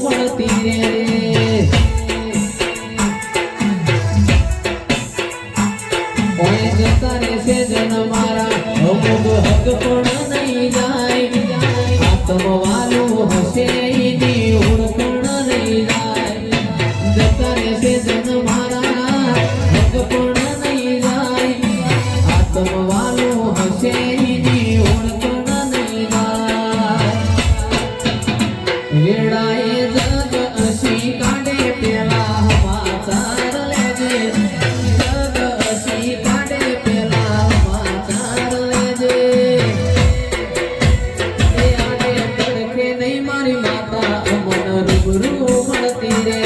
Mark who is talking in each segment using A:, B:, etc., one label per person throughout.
A: મળતી રે કોઈ જતા રહેશે જન મારા અમુક હક પણ નહીં જાય આત્મવાલું હશે એની ઓળખણ નહીં જાય જતા રહેશે જન મારા હક પણ નહીં જાય આત્મવાલું હશે એની ઓળખણ નહીં જાય વેળાએ જગ અસી કાઢે પેલા સમાચાર લેજે જગ અસી કાઢે પેલા સમાચાર લેજે એ આડે પડખે નહીં મારી માતા અમન રૂબરૂ મળતી રે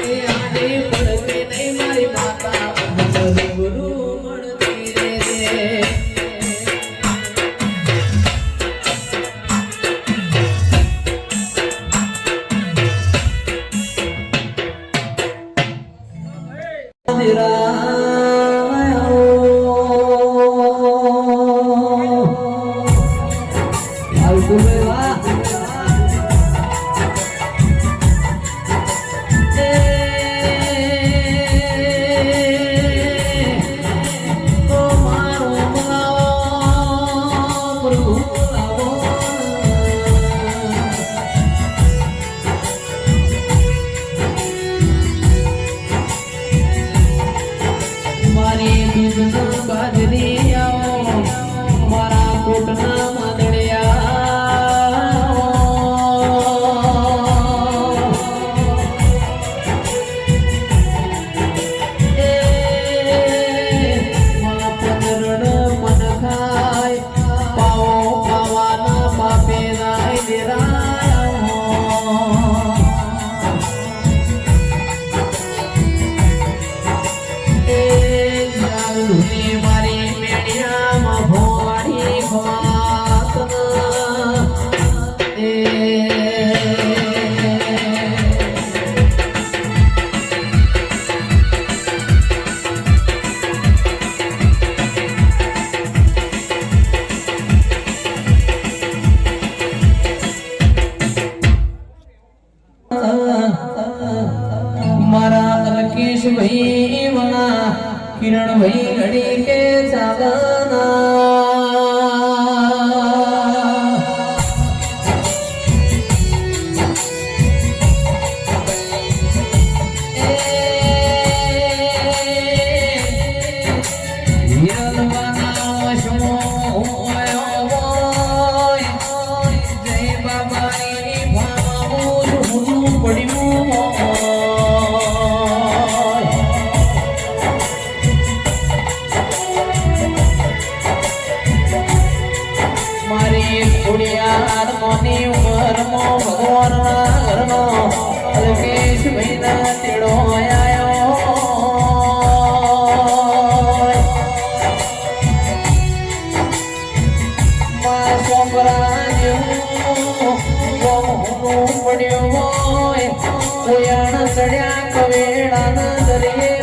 A: એ આડે પડખે નહીં મારી માતા અમન રૂબરૂ મળતી રે किरण भई घड़ी के सावना चढ़िया कवेड़ा न दरिए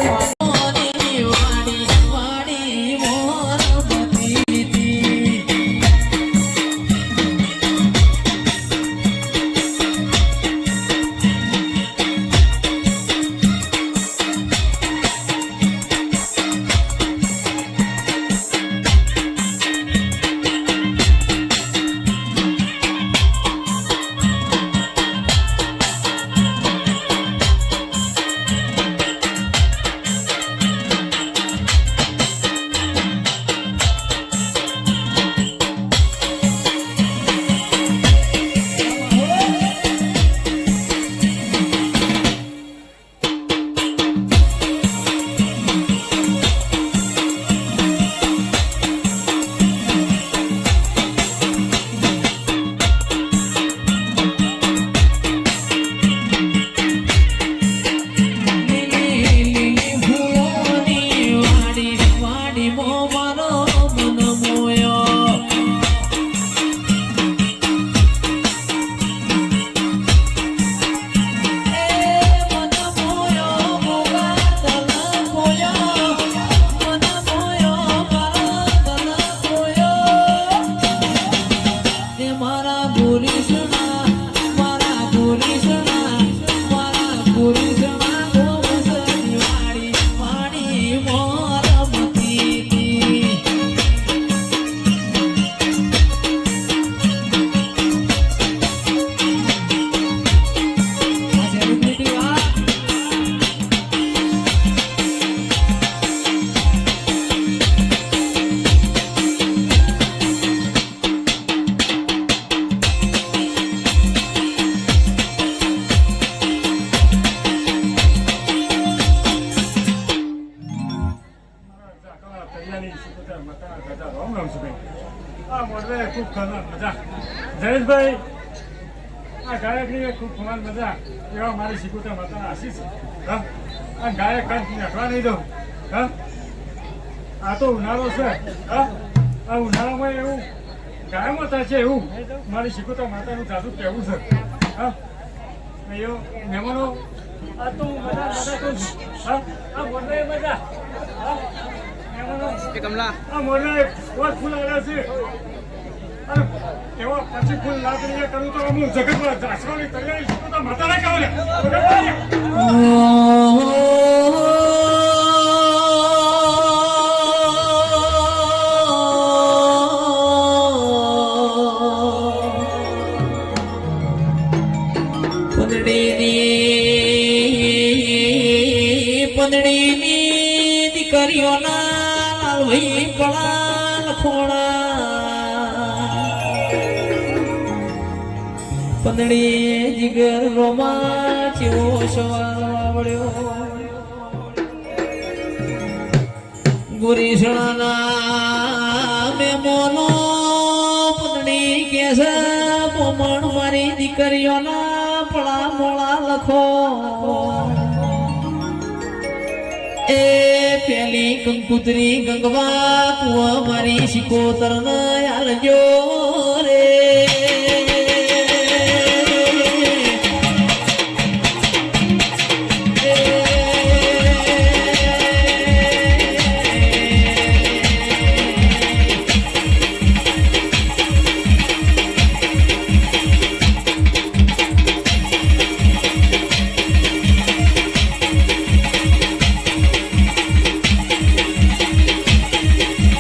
A: ને મારા ગુરીશના મારા ગુરીશના મારા ગુરીશના ગોમસની વાડી વાડી મોરમતી
B: જયેશભાઈ આ ગાયકની ખૂબ ખમાન મજા એવા મારી શીખોતર માતાના આશીષ હા આ ગાયક કાંઈ નખવા નહીં દઉં હા આ તો ઉનાળો છે હા આ ઉનાળામાં એવું ગાયમાં થાય છે એવું મારી શીખોતર માતાનું જાદુ કહેવું છે હા એવો મહેમાનો આ તો મજા તો હા આ મોરલે મજા હા મહેમાનો
C: કમલા
B: આ મોરલે बहुत फूल આવ્યા છે એવા પછી ફૂલ લાગણીએ કરું તો હું જગતમાં જાસવાની તૈયારી છું તો માતાને કહું ને
A: પંદડીની દીકરીઓના લાલભાઈ પડા લખોણા પંદડી જીગર રોમા ચેવો સવાર આવડ્યો ગુરીશણાના મેમોનો પંદડી કેસે પોમણ મારી દીકરીઓના પડા મોળા લખો એ પેલી કંકુતરી ગંગવા કુવા મારી શિકોતર ન આલજો